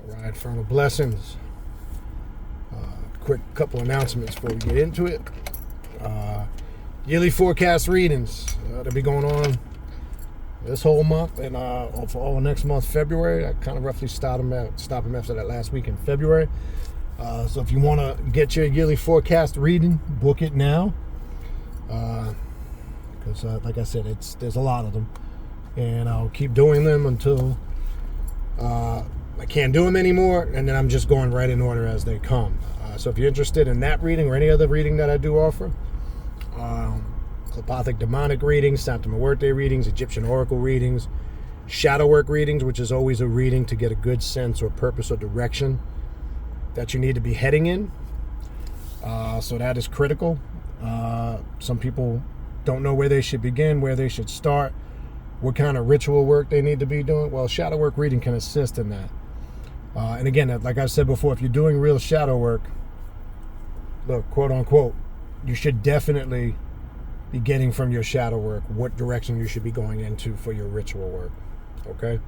All right, Infernal Blessings. Quick couple announcements before we get into it. Yearly forecast readings. They'll be going on this whole month and for all next month, February. I kind of roughly stop them after that last week in February. So if you want to get your yearly forecast reading, book it now. Because like I said, there's a lot of them. And I'll keep doing them until I can't do them anymore, and then I'm just going right in order as they come. So if you're interested in that reading or any other reading that I do offer, Telepathic Demonic readings, Santa Muerte readings, Egyptian Oracle readings, Shadow Work readings, which is always a reading to get a good sense or purpose or direction that you need to be heading in. So that is critical. Some people don't know where they should begin, where they should start, what kind of ritual work they need to be doing. Well, shadow work reading can assist in that. And again, like I said before, if you're doing real shadow work, look, quote unquote, you should definitely be getting from your shadow work what direction you should be going into for your ritual work. Okay?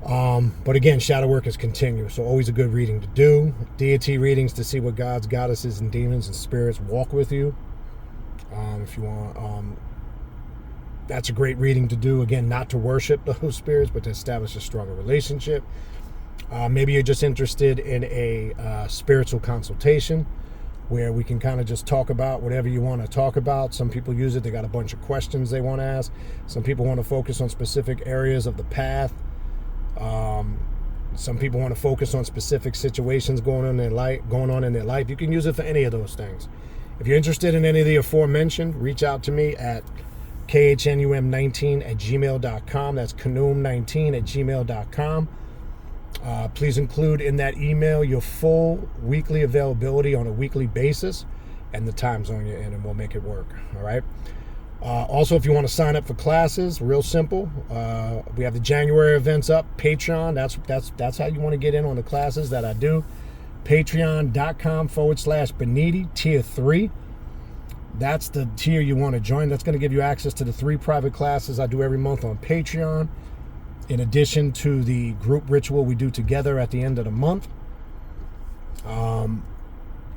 But again, shadow work is continuous, so always a good reading to do. Deity readings to see what gods, goddesses, and demons and spirits walk with you. If you want, that's a great reading to do. Again, not to worship those spirits, but to establish a stronger relationship. Maybe you're just interested in a spiritual consultation where we can kind of just talk about whatever you want to talk about. Some people use it. They got a bunch of questions they want to ask. Some people want to focus on specific areas of the path. Some people want to focus on specific situations going on in their life. You can use it for any of those things. If you're interested in any of the aforementioned, reach out to me at khnum19@gmail.com. That's khnum19@gmail.com. Please include in that email your full weekly availability on a weekly basis and the time zone you're in, and we'll make it work. All right. Also, if you want to sign up for classes, real simple. We have the January events up. Patreon. That's how you want to get in on the classes that I do. Patreon.com/Baniti Tier 3. That's the tier you want to join. That's going to give you access to the 3 private classes I do every month on Patreon, in addition to the group ritual we do together at the end of the month.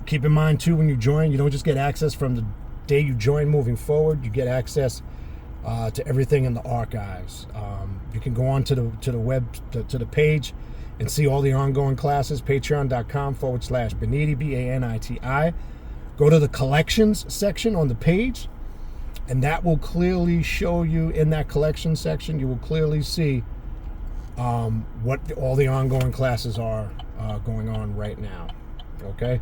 Keep in mind, too, when you join, you don't just get access from the day you join moving forward. You get access to everything in the archives. You can go on to the web, to the page, and see all the ongoing classes, patreon.com/Baniti, Baniti. Go to the collections section on the page, and that will clearly show you, in that collection section, you will clearly see what all the ongoing classes are going on right now. Okay?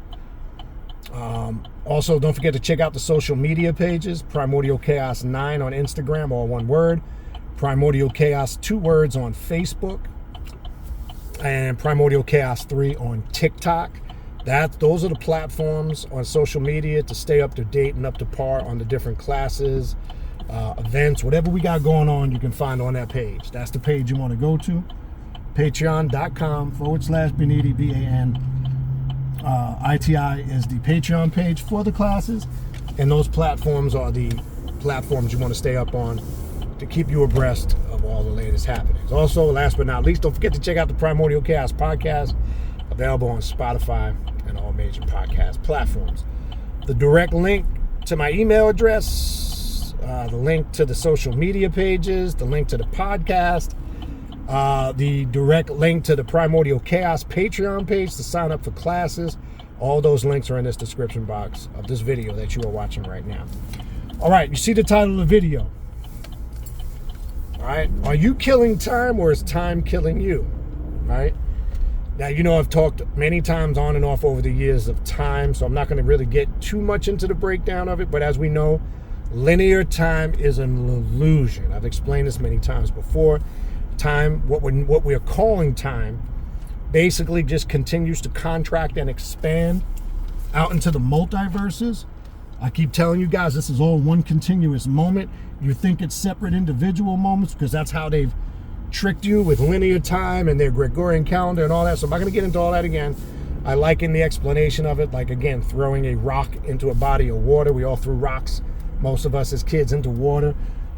Also, don't forget to check out the social media pages. Primordial Chaos 9 on Instagram, all one word. Primordial Chaos 2 words on Facebook. And Primordial Chaos 3 on TikTok. Those are the platforms on social media to stay up to date and up to par on the different classes, events, whatever we got going on, you can find on that page. That's the page you want to go to. Patreon.com/Baniti, BANITI is the Patreon page for the classes. And those platforms are the platforms you want to stay up on to keep you abreast of all the latest happenings. Also, last but not least, don't forget to check out the Primordial Chaos podcast, available on Spotify and all major podcast platforms. The direct link to my email address, the link to the social media pages, the link to the podcast, the direct link to the Primordial Chaos Patreon page to sign up for classes. All those links are in this description box of this video that you are watching right now. All right, you see the title of the video. All right, are you killing time, or is time killing you? All right. Now, you know, I've talked many times on and off over the years of time, so I'm not going to really get too much into the breakdown of it. But as we know, linear time is an illusion. I've explained this many times before. Time, what we're calling time, basically just continues to contract and expand out into the multiverses. I keep telling you guys, this is all one continuous moment. You think it's separate individual moments because that's how they've tricked you with linear time and their Gregorian calendar and all that. So I'm not going to get into all that again. I liken the explanation of it like, again, throwing a rock into a body of water. We all threw rocks, most of us as kids, into water.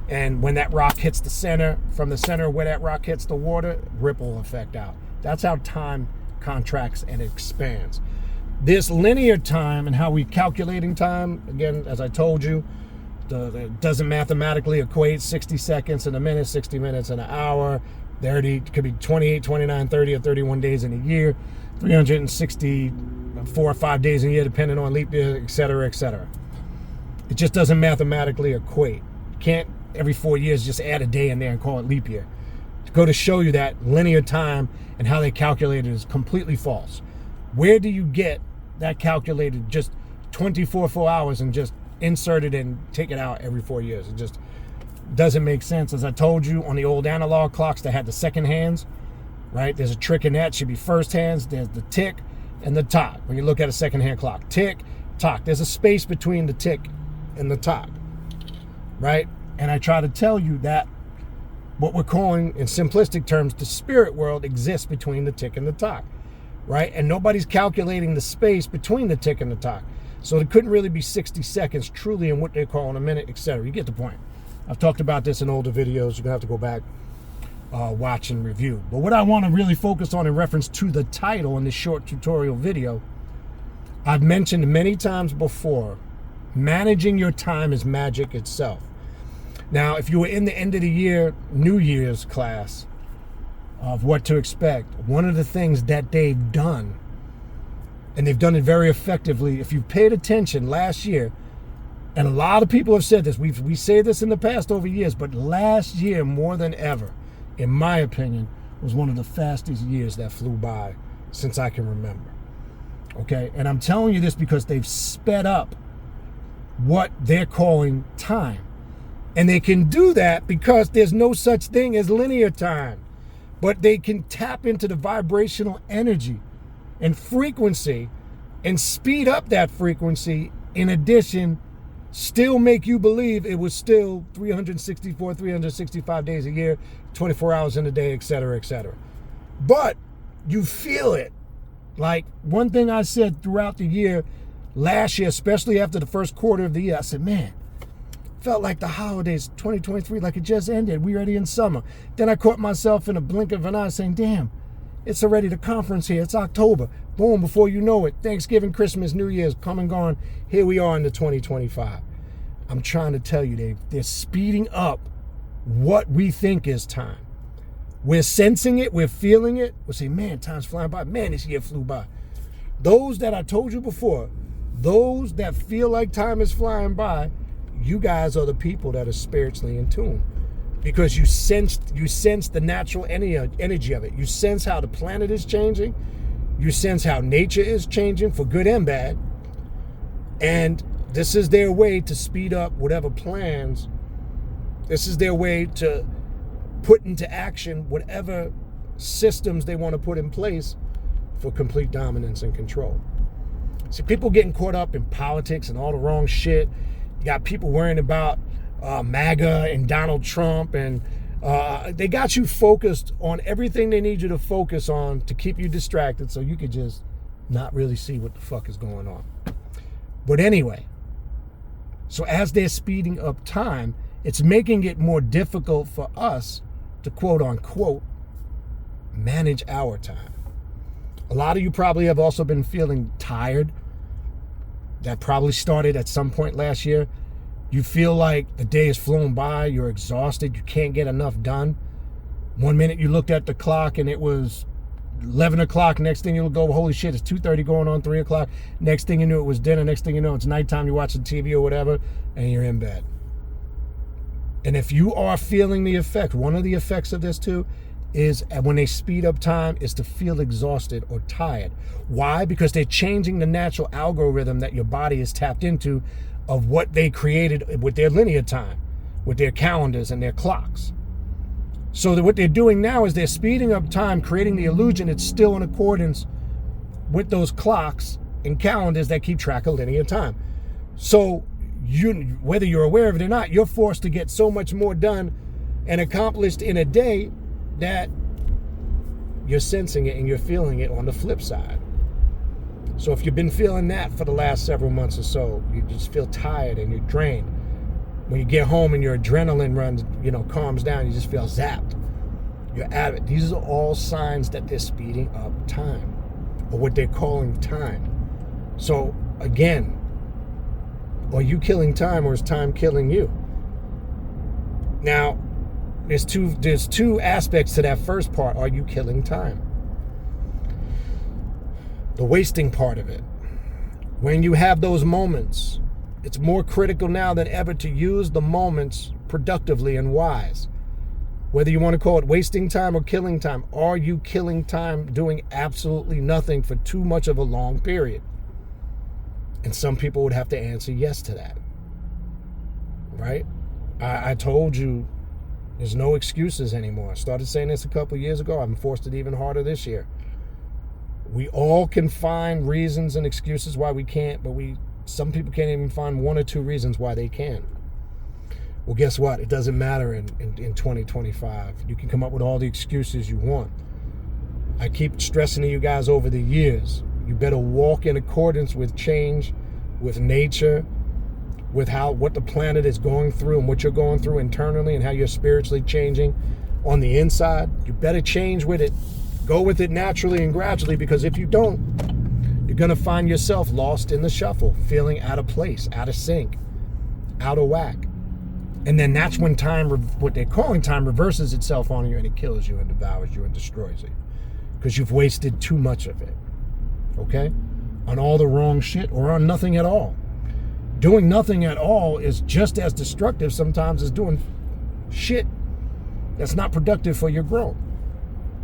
And when that rock hits the center, from the center where that rock hits the water, ripple effect out. That's how time contracts and expands. This linear time and how we calculating time, again, as I told you, it doesn't mathematically equate 60 seconds in a minute, 60 minutes in an hour, 30, it could be 28, 29, 30, or 31 days in a year, 364 or 5 days in a year, depending on leap year, et cetera, et cetera. It just doesn't mathematically equate. You can't every 4 years just add a day in there and call it leap year. To go to show you that linear time and how they calculate it is completely false. Where do you get that calculated just 24 full hours and just insert it and take it out every 4 years? It just doesn't make sense. As I told you, on the old analog clocks that had the second hands, right? There's a trick in that. It should be first hands. There's the tick and the tock. When you look at a second hand clock, tick, tock. There's a space between the tick and the tock, right? And I try to tell you that what we're calling, in simplistic terms, the spirit world exists between the tick and the tock, right? And nobody's calculating the space between the tick and the tock. So it couldn't really be 60 seconds truly in what they're calling a minute, etc. You get the point. I've talked about this in older videos. You're going to have to go back, watch and review. But what I want to really focus on in reference to the title in this short tutorial video, I've mentioned many times before, managing your time is magic itself. Now, if you were in the end of the year, New Year's class of what to expect, one of the things that they've done, and they've done it very effectively, if you've paid attention last year, and a lot of people have said this, we say this in the past over years, but last year more than ever, in my opinion, was one of the fastest years that flew by since I can remember. Okay, and I'm telling you this because they've sped up what they're calling time. And they can do that because there's no such thing as linear time. But they can tap into the vibrational energy and frequency and speed up that frequency. In addition, still make you believe it was still 364, 365 days a year, 24 hours in a day, et cetera, et cetera. But you feel it. Like one thing I said throughout the year, last year, especially after the first quarter of the year, I said, man, felt like the holidays, 2023, like it just ended. We already in summer. Then I caught myself in a blink of an eye saying, damn, it's already the conference here. It's October. Boom, before you know it, Thanksgiving, Christmas, New Year's, come and gone. Here we are in the 2025. I'm trying to tell you, Dave, they're speeding up what we think is time. We're sensing it. We're feeling it. We're saying, man, time's flying by. Man, this year flew by. Those that I told you before, those that feel like time is flying by, you guys are the people that are spiritually in tune, because you sense the natural energy of it. You sense how the planet is changing. You sense how nature is changing for good and bad. And this is their way to speed up whatever plans. This is their way to put into action whatever systems they want to put in place for complete dominance and control. See, people getting caught up in politics and all the wrong shit. You got people worrying about MAGA and Donald Trump, and they got you focused on everything they need you to focus on to keep you distracted so you could just not really see what the fuck is going on. But anyway, so as they're speeding up time, it's making it more difficult for us to quote unquote manage our time. A lot of you probably have also been feeling tired. That probably started at some point last year. You feel like the day has flown by, you're exhausted, you can't get enough done. One minute you looked at the clock and it was 11 o'clock, next thing you'll go, holy shit, it's 2:30 going on 3 o'clock. Next thing you knew it was dinner, next thing you know it's nighttime, you're watching TV or whatever, and you're in bed. And if you are feeling the effect, one of the effects of this too is when they speed up time is to feel exhausted or tired. Why? Because they're changing the natural algorithm that your body is tapped into of what they created with their linear time, with their calendars and their clocks. So that what they're doing now is they're speeding up time, creating the illusion it's still in accordance with those clocks and calendars that keep track of linear time. So whether you're aware of it or not, you're forced to get so much more done and accomplished in a day that you're sensing it and you're feeling it on the flip side. So if you've been feeling that for the last several months or so, you just feel tired and you're drained. When you get home and your adrenaline runs, calms down, you just feel zapped. Your advent. These are all signs that they're speeding up time, or what they're calling time. So again, are you killing time, or is time killing you? Now, there's two aspects to that first part. Are you killing time? The wasting part of it. When you have those moments, it's more critical now than ever to use the moments productively and wise. Whether you want to call it wasting time or killing time, are you killing time doing absolutely nothing for too much of a long period? And some people would have to answer yes to that. Right? I told you there's no excuses anymore. I started saying this a couple of years ago. I've enforced it even harder this year. We all can find reasons and excuses why we can't, but some people can't even find one or two reasons why they can. Well, guess what? It doesn't matter in 2025. You can come up with all the excuses you want. I keep stressing to you guys over the years, you better walk in accordance with change, with nature, with what the planet is going through and what you're going through internally and how you're spiritually changing on the inside. You better change with it. Go with it naturally and gradually, because if you don't, you're going to find yourself lost in the shuffle, feeling out of place, out of sync, out of whack. And then that's when time, what they're calling time, reverses itself on you, and it kills you and devours you and destroys you, because you've wasted too much of it, okay? On all the wrong shit or on nothing at all. Doing nothing at all is just as destructive sometimes as doing shit that's not productive for your growth,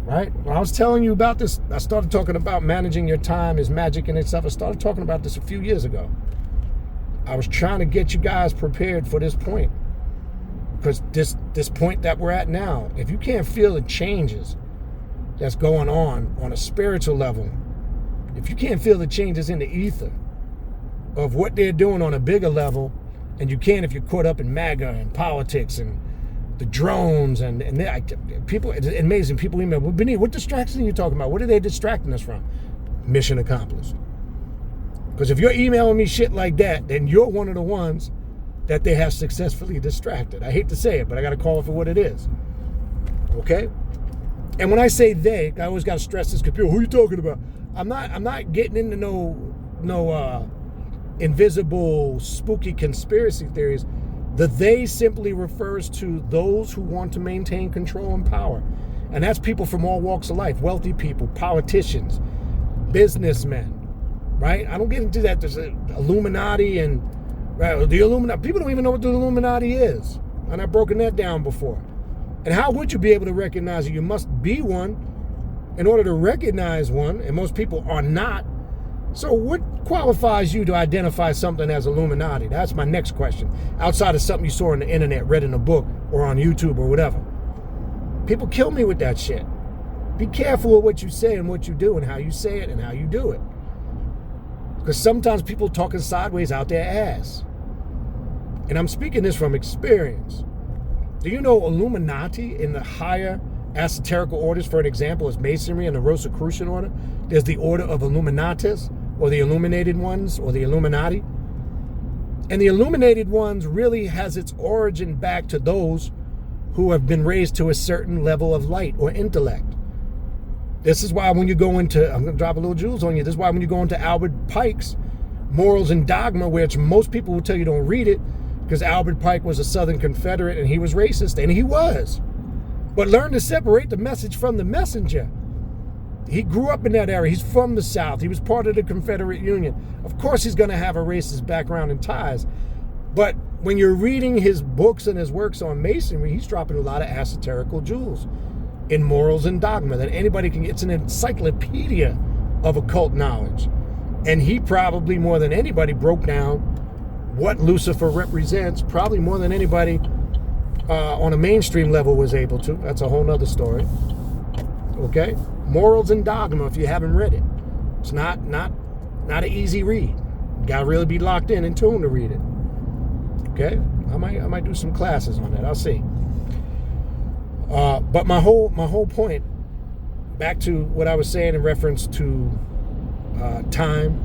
right? When I was telling you about this, I started talking about managing your time is magic in itself. I started talking about this a few years ago. I was trying to get you guys prepared for this point. Because this point that we're at now, if you can't feel the changes that's going on a spiritual level, if you can't feel the changes in the ether of what they're doing on a bigger level, and you can if you're caught up in MAGA and politics and the drones and people, it's amazing. People email, well, Benny, what distraction are you talking about? What are they distracting us from? Mission accomplished. Because if you're emailing me shit like that, then you're one of the ones that they have successfully distracted. I hate to say it, but I got to call it for what it is. Okay? And when I say they, I always got to stress this, because people, who are you talking about? I'm not getting into no invisible, spooky conspiracy theories. The they simply refers to those who want to maintain control and power. And that's people from all walks of life, wealthy people, politicians, businessmen, right? I don't get into that. There's Illuminati and right, the Illuminati. People don't even know what the Illuminati is. And I've broken that down before. And how would you be able to recognize it? You must be one in order to recognize one, and most people are not. So what qualifies you to identify something as Illuminati? That's my next question. Outside of something you saw on the internet, read in a book, or on YouTube or whatever. People kill me with that shit. Be careful with what you say and what you do and how you say it and how you do it. Because sometimes people talking sideways out their ass. And I'm speaking this from experience. Do you know Illuminati in the higher esoterical orders, for an example, is Masonry and the Rosicrucian order? There's the order of Illuminatus, or the Illuminated Ones, or the Illuminati. And the Illuminated Ones really has its origin back to those who have been raised to a certain level of light or intellect. This is why when you go into, I'm going to drop a little jewels on you, this is why when you go into Albert Pike's Morals and Dogma, which most people will tell you don't read it, because Albert Pike was a Southern Confederate and he was racist, and he was. But learn to separate the message from the messenger. He grew up in that area. He's from the South. He was part of the Confederate Union. Of course he's going to have a racist background and ties. But when you're reading his books and his works on Masonry, he's dropping a lot of esoterical jewels in Morals and Dogma that anybody can get. It's an encyclopedia of occult knowledge. And he probably, more than anybody, broke down what Lucifer represents, probably more than anybody on a mainstream level was able to. That's a whole nother story. Okay? Morals and Dogma, if you haven't read it. It's not an easy read. You gotta really be locked in and tuned to read it. Okay? I might do some classes on that. I'll see. But my whole point, back to what I was saying in reference to time,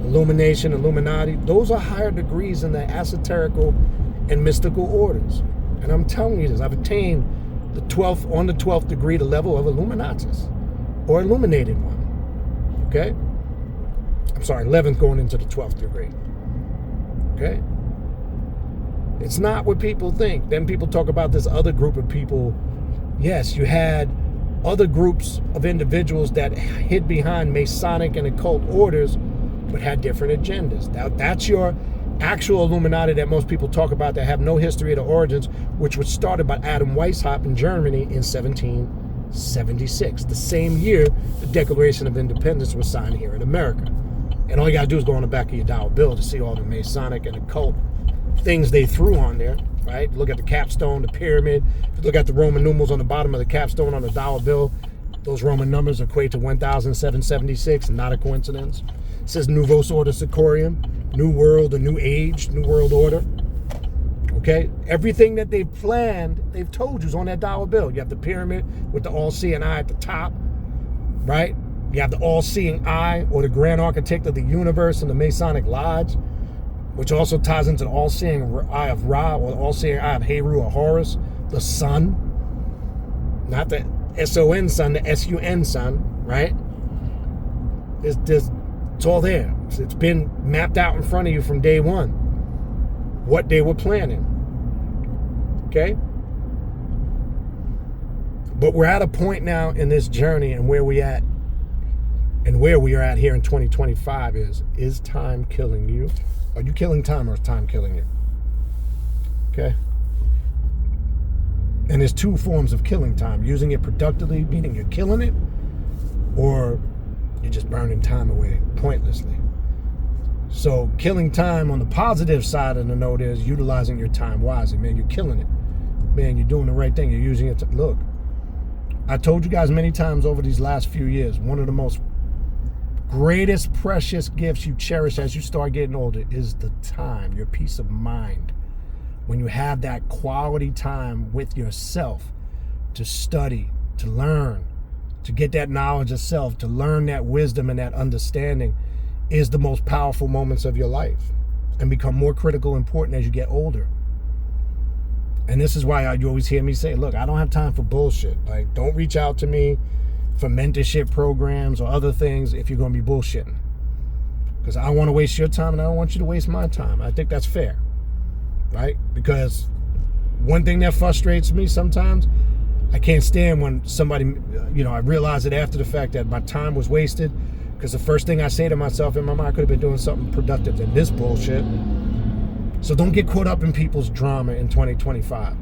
illumination, Illuminati, those are higher degrees in the esoterical and mystical orders. And I'm telling you this, I've attained the 12th degree, the level of Illuminatus or illuminated one. Okay? I'm sorry, 11th going into the 12th degree. Okay? It's not what people think. Then people talk about this other group of people. Yes, you had other groups of individuals that hid behind Masonic and occult orders, but had different agendas. Now, that's your actual Illuminati that most people talk about that have no history of the origins, which was started by Adam Weishaupt in Germany in 1776, the same year the Declaration of Independence was signed here in America. And all you gotta do is go on the back of your dollar bill to see all the Masonic and occult things they threw on there, right? Look at the capstone, the pyramid. Look at the Roman numerals on the bottom of the capstone on the dollar bill. Those Roman numbers equate to 1,776, not a coincidence. It says Novus Ordo Seclorum, New World, a New Age, New World Order. Okay? Everything that they've planned, they've told you is on that dollar bill. You have the pyramid with the all-seeing eye at the top, right? You have the all-seeing eye, or the grand architect of the universe in the Masonic Lodge, which also ties into the all-seeing eye of Ra, or the all-seeing eye of Heru or Horus, the sun. Not the S-O-N sun, the S-U-N sun, right? It's all there. It's been mapped out in front of you from day one, what they were planning. Okay? But we're at a point now in this journey, and where we are at here in 2025 is time killing you? Are you killing time, or is time killing you? Okay? And there's two forms of killing time. Using it productively, meaning you're killing it, or you're just burning time away pointlessly. So killing time on the positive side of the note is utilizing your time wisely. Man, you're killing it. Man, you're doing the right thing. You're using it to... Look, I told you guys many times over these last few years, one of the most greatest precious gifts you cherish as you start getting older is the time, your peace of mind. When you have that quality time with yourself to study, to learn, to get that knowledge of self, to learn that wisdom and that understanding, is the most powerful moments of your life, and become more critical, important as you get older. And this is why you always hear me say, look, I don't have time for bullshit. Like, don't reach out to me for mentorship programs or other things if you're going to be bullshitting. Because I don't want to waste your time, and I don't want you to waste my time. I think that's fair, right? Because one thing that frustrates me sometimes, I can't stand when somebody, I realize it after the fact that my time was wasted, because the first thing I say to myself in my mind, I could have been doing something productive than this bullshit. So don't get caught up in people's drama in 2025.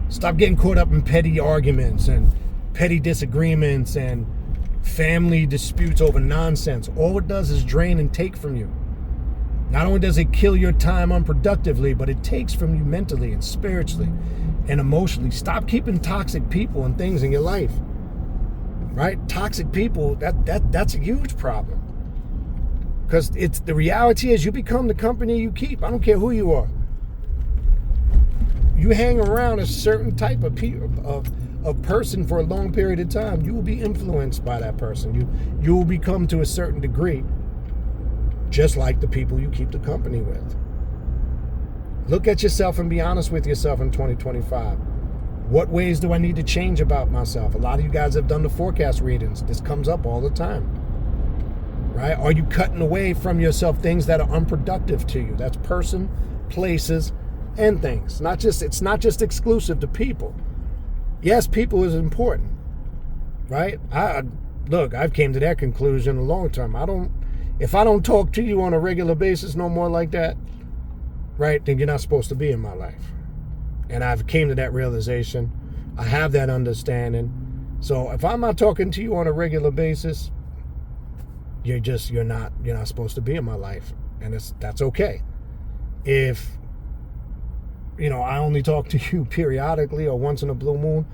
Stop getting caught up in petty arguments and petty disagreements and family disputes over nonsense. All it does is drain and take from you. Not only does it kill your time unproductively, but it takes from you mentally and spiritually and emotionally. Stop keeping toxic people and things in your life. Right? Toxic people, that's a huge problem. Because the reality is you become the company you keep. I don't care who you are. You hang around a certain type of person for a long period of time, you will be influenced by that person. You will become to a certain degree just like the people you keep the company with. Look at yourself and be honest with yourself in 2025. What ways do I need to change about myself? A lot of you guys have done the forecast readings. This comes up all the time. Right? Are you cutting away from yourself things that are unproductive to you? That's person, places, and things. It's not just exclusive to people. Yes, people is important. Right? I've came to that conclusion a long time. If I don't talk to you on a regular basis no more like that, right, then you're not supposed to be in my life. And I've came to that realization. I have that understanding. So if I'm not talking to you on a regular basis, you're not supposed to be in my life. And that's okay. If, I only talk to you periodically or once in a blue moon,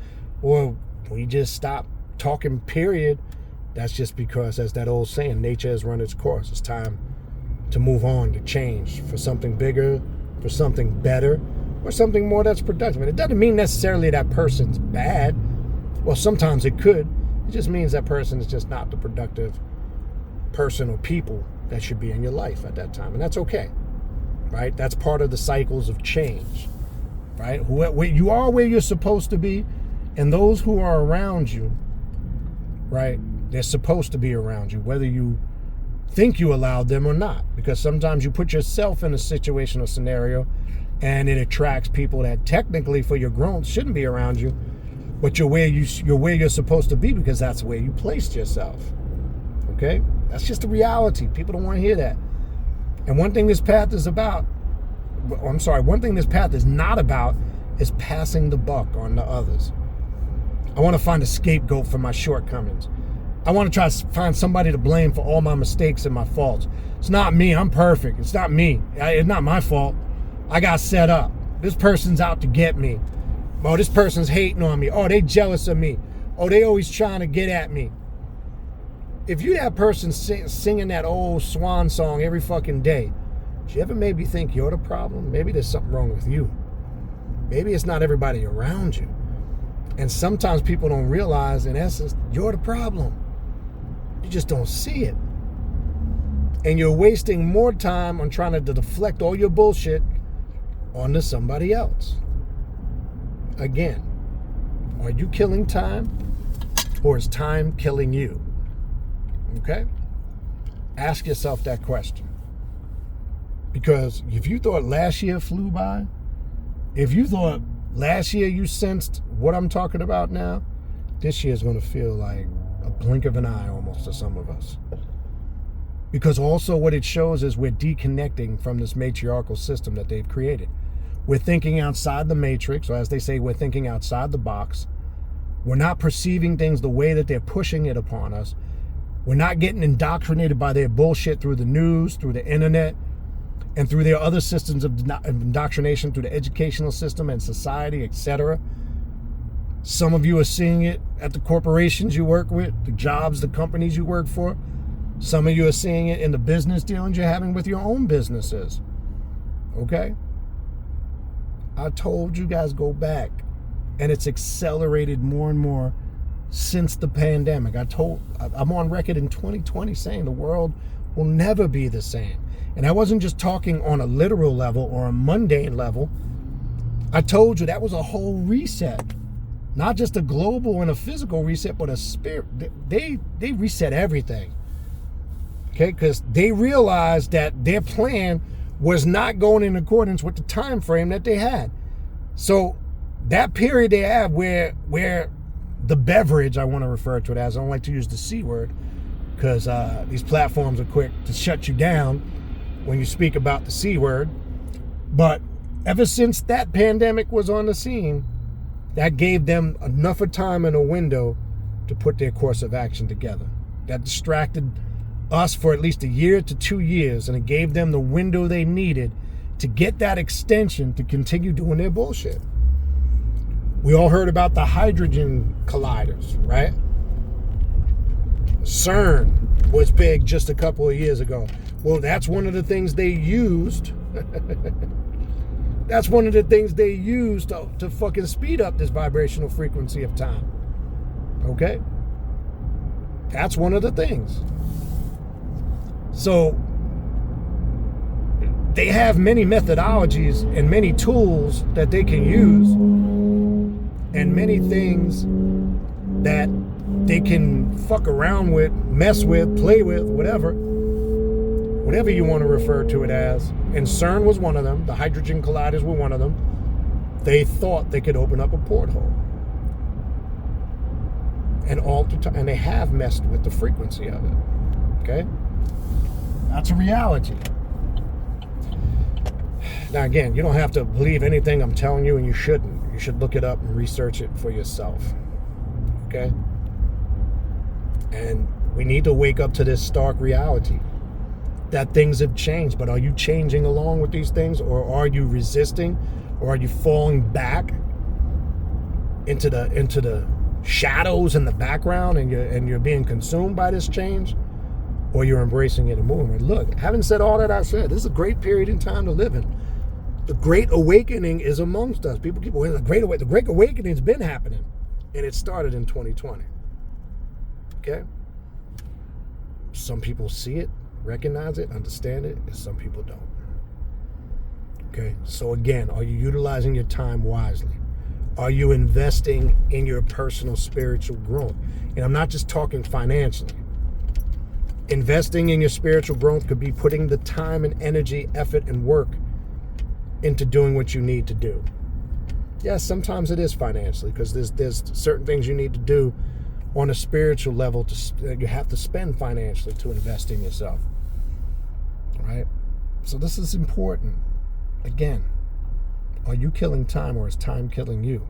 or we just stop talking, period, that's just because, as that old saying, nature has run its course. It's time to move on, to change for something bigger, for something better, or something more that's productive. And it doesn't mean necessarily that person's bad. Well, sometimes it could. It just means that person is just not the productive person or people that should be in your life at that time. And that's okay, right? That's part of the cycles of change, right? You are where you're supposed to be, And those who are around you, right, they're supposed to be around you, whether you think you allowed them or not. Because sometimes you put yourself in a situation or scenario and it attracts people that technically for your growth shouldn't be around you, but you're where you're supposed to be because that's where you placed yourself. Okay? That's just the reality. People don't want to hear that. And one thing this path is not about is passing the buck on to others. I want to find a scapegoat for my shortcomings. I want to try to find somebody to blame for all my mistakes and my faults. It's not me. I'm perfect. It's not me. It's not my fault. I got set up. This person's out to get me. Oh, this person's hating on me. Oh, they jealous of me. Oh, they always trying to get at me. If you that person singing that old swan song every fucking day, do you ever maybe think you're the problem? Maybe there's something wrong with you. Maybe it's not everybody around you. And sometimes people don't realize, in essence, you're the problem. You just don't see it. And you're wasting more time on trying to deflect all your bullshit onto somebody else. Again, are you killing time or is time killing you? Okay? Ask yourself that question. Because if you thought last year flew by, if you thought last year you sensed what I'm talking about now, this year is going to feel like a blink of an eye almost to some of us. Because also what it shows is we're deconnecting from this matriarchal system that they've created. We're thinking outside the matrix, or as they say, we're thinking outside the box. We're not perceiving things the way that they're pushing it upon us. We're not getting indoctrinated by their bullshit through the news, through the internet, and through their other systems of indoctrination, through the educational system and society, etc. Some of you are seeing it at the corporations you work with, the jobs, the companies you work for. Some of you are seeing it in the business dealings you're having with your own businesses. Okay? I told you guys go back, and it's accelerated more and more since the pandemic. I'm on record in 2020 saying the world will never be the same. And I wasn't just talking on a literal level or a mundane level. I told you that was a whole reset. Not just a global and a physical reset, but a spirit. They reset everything. Okay, because they realized that their plan was not going in accordance with the time frame that they had. So that period they have where the beverage, I want to refer to it as, I don't like to use the C word, because these platforms are quick to shut you down when you speak about the C word. But ever since that pandemic was on the scene, that gave them enough of time and a window to put their course of action together. That distracted us for at least a year to 2 years, and it gave them the window they needed to get that extension to continue doing their bullshit. We all heard about the hydrogen colliders, right? CERN was big just a couple of years ago. Well, that's one of the things they used. That's one of the things they used to fucking speed up this vibrational frequency of time. Okay? That's one of the things. So they have many methodologies and many tools that they can use, and many things that they can fuck around with, mess with, play with, whatever you want to refer to it as. And CERN was one of them. The hydrogen colliders were one of them. They thought they could open up a porthole and alter time, and they have messed with the frequency of it. Okay? That's a reality. Now, again, you don't have to believe anything I'm telling you, and you shouldn't. You should look it up and research it for yourself. Okay? And we need to wake up to this stark reality that things have changed. But are you changing along with these things, or are you resisting, or are you falling back into the shadows in the background, and you're being consumed by this change? Or you're embracing it and moving it. Look, having said all that I said, this is a great period in time to live in. The Great Awakening is amongst us. People keep saying the Great Awakening's been happening, and it started in 2020. Okay? Some people see it, recognize it, understand it, and some people don't. Okay? So again, are you utilizing your time wisely? Are you investing in your personal spiritual growth? And I'm not just talking financially. Investing in your spiritual growth could be putting the time and energy, effort, and work into doing what you need to do. Yes, sometimes it is financially, because there's certain things you need to do on a spiritual level you have to spend financially to invest in yourself. Right? So this is important. Again, are you killing time, or is time killing you?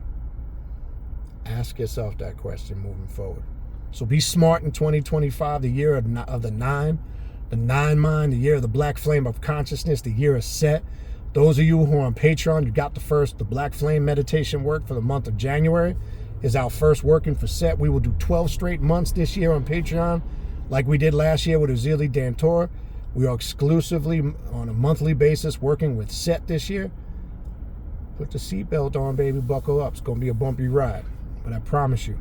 Ask yourself that question moving forward. So be smart in 2025, the year of the nine mind, the year of the black flame of consciousness, the year of Set. Those of you who are on Patreon, you got the black flame meditation work for the month of January is our first working for Set. We will do 12 straight months this year on Patreon, like we did last year with Azili Dantor. We are exclusively on a monthly basis working with Set this year. Put the seatbelt on, baby, buckle up. It's going to be a bumpy ride. But I promise you,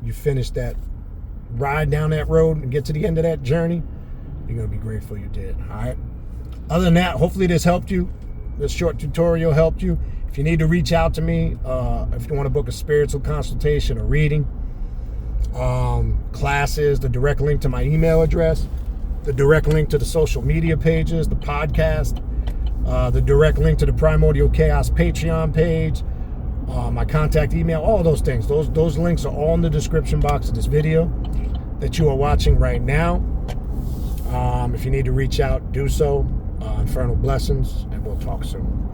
you finish that ride down that road and get to the end of that journey, you're going to be grateful you did. All right? Other than that, hopefully this helped you. This short tutorial helped you. If you need to reach out to me, if you want to book a spiritual consultation or reading, classes, the direct link to my email address, the direct link to the social media pages, the podcast, the direct link to the Primordial Chaos Patreon page, my contact email, all those things. Those links are all in the description box of this video that you are watching right now. If you need to reach out, do so. Infernal blessings, and we'll talk soon.